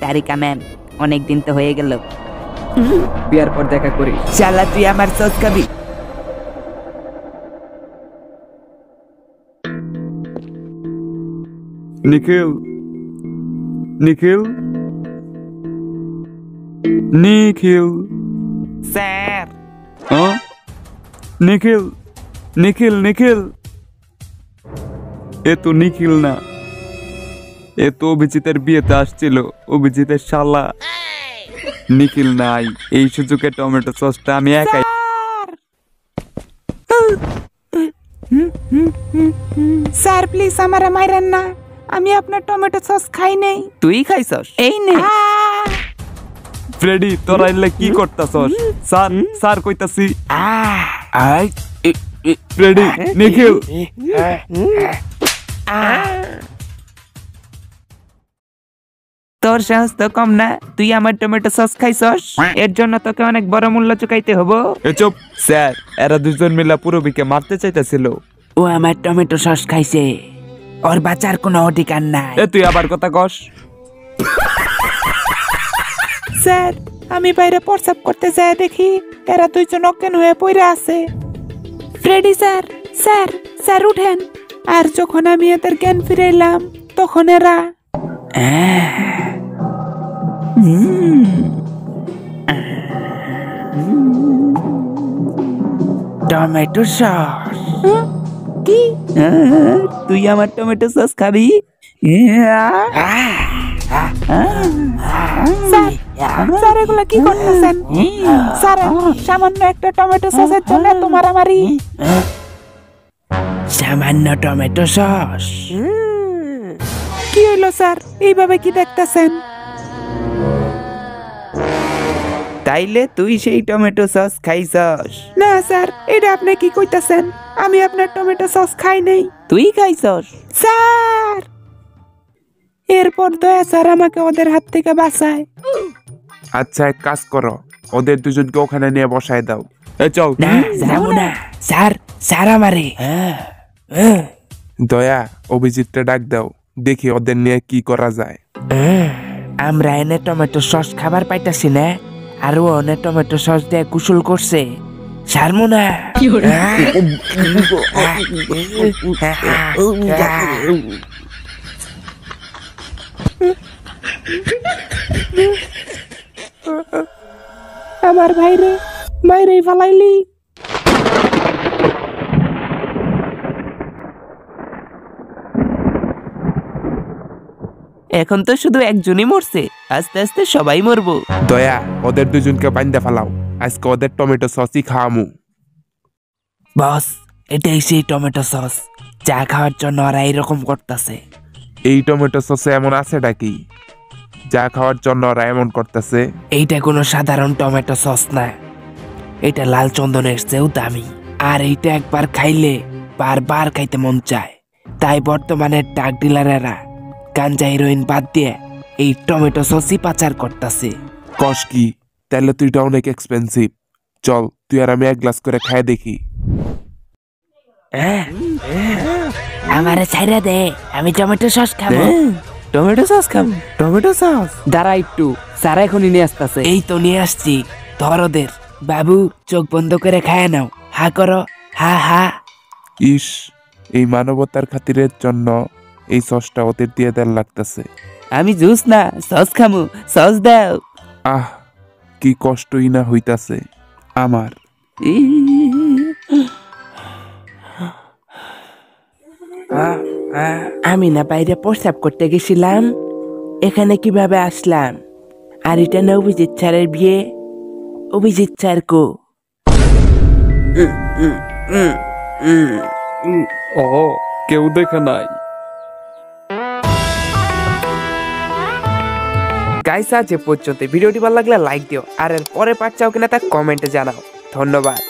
তারিকা ma'am, অনেক দিন তো হয়ে গেল। বিয়ার পর দেখা করি। শালা তুই আমার সস খাবি? নিখিল, নিখিল, নিখিল, স্যার। নিখিল, নিখিল, নিখিল। এ তো নিখিল না, এ তো অভিজিতের বিয়েতে আসছিল। অভিজিতের শালা। নিখিল নাই। এই সুযোগে টমেটো সসটা আমি একাই। স্যার প্লিজ আমার মাইরেন না, আমি আপনার টমেটো সস খাই নাই। তুই খাইছস? এই নে। ফ্রেডি, তোরা এলে কি করতাছস? স্যার, স্যার কইতাছি। ফ্রেডি, নিখিল। তোর সাহস তো কম না, তুই আমার টমেটো সস খাইছস, এর জন্য তোকে অনেক বড় মূল্য চুকাইতে হবো। এ চুপ। স্যার, এরা দুজন মিলা পুরবিকে মারতে চাইতেছিল। ও আমার টমেটো সস খাইছে, ওর বাঁচার কোনো অধিকার নাই। এ তুই আবার কথা কস? স্যার, আমি বাইরে প্রস্রাব করতে যাই, দেখি এরা দুইজন অজ্ঞান হয়ে পড়ে আছে। ফ্রেডি স্যার, স্যার, স্যার উঠেন। আর যখন আমি এদের জ্ঞান ফিরাইলাম তখন এরা টমেটো সস। কি? তুই আমার টমেটো সস খাবি? স্যার, এগুলা কি করতেছেন? স্যার, সামান্য একটা টমেটো সসের জন্য তোমার আমারই। সামান্য টমেটো সস? কি হইলো স্যার, এইভাবে কি দেখতেছেন? তাইলে তুই সেই টমেটো সস খাইছস? না স্যার, এটা আপনি কি কইতাছেন? আমি আপনার টমেটো সস খাই নাই। তুই খাইছস? স্যার, এরপর দয়া স্যার আমাকে ওদের হাত থেকে বাঁচায়। আচ্ছা, এক কাজ করো, ওদের দুজনকে ওখানে নিয়ে বসায় দাও। এ চল। না, যাবো না স্যার, স্যার আমারে। দয়া, অভিজিৎটা ডাক দাও, দেখি ওদের নিয়ে কি করা যায়। আমরা এনে টমেটো সস খাবার পাইতাছি না, আর ও এনে টমেটো সস দিয়ে কুশল করছে। সারমো না। আমার ভাইরে বাইরে ফালাইলি। এখন তো শুধু একজনই মরছে, আস্তে আস্তে সবাই মরবো। দয়া, ওদের দুজনকে বাইন্দা ফেলাও, আজকে ওদের টমেটো সসই খাওয়ামু। বস, এটাই সেই টমেটো সস যা খাওয়ার জন্য ওরা এরকম করতেছে। এই টমেটো সসে এমন আছেটা কি যা খাওয়ার জন্য ওরা এমন করতেছে? এইটা কোনো সাধারণ টমেটো সস না, এটা লাল চন্দনের চেয়েও দামি। আর এইটা একবার খাইলে বারবার খাইতে মন চায়। তাই বর্তমানে ড্রাগ ডিলারেরা গাঞ্জা হিরোইন বাদ দিয়ে এই টমেটো সসই পাচার করতেছে। কস কি? তাহলে তো এটা অনেক এক্সপেন্সিভ। চল, তুই আর আমি এক গ্লাস করে খাই দেখি। আমারে ছাইরা দে, আমি টমেটো সস খাবো। টমেটো সস খাবো? Tomato sauce? দাঁড়া একটু, স্যার এখনই নিয়ে আসতেছে। এই তো নিয়ে আসছি, ধর ওদের। বাবু, চোখ বন্ধ করে খায় নাও, হা করো, হা হা। ইস, এই মানবতার খাতিরের জন্য এই সসটা ওদের দিয়ে দেওয়ার লাগতেছে। আমি জুস না সস খামু, সস দাও। আহ, কি কষ্টই না হইতাছে আমার। আমি না বাইরে প্রস্রাব করতে গেছিলাম, এখানে কিভাবে আসলাম? আর এটা না অভিজিৎ স্যারের বিয়ে? অভিজিৎ স্যার কো? ও, কেউ দেখে নাই। গাইস, আজ এ পর্যন্ত। ভিডিওটি ভালো লাগলে লাইক দিও, আর এর পরে পার্ট চাও কিনা তা কমেন্টে জানাও। ধন্যবাদ।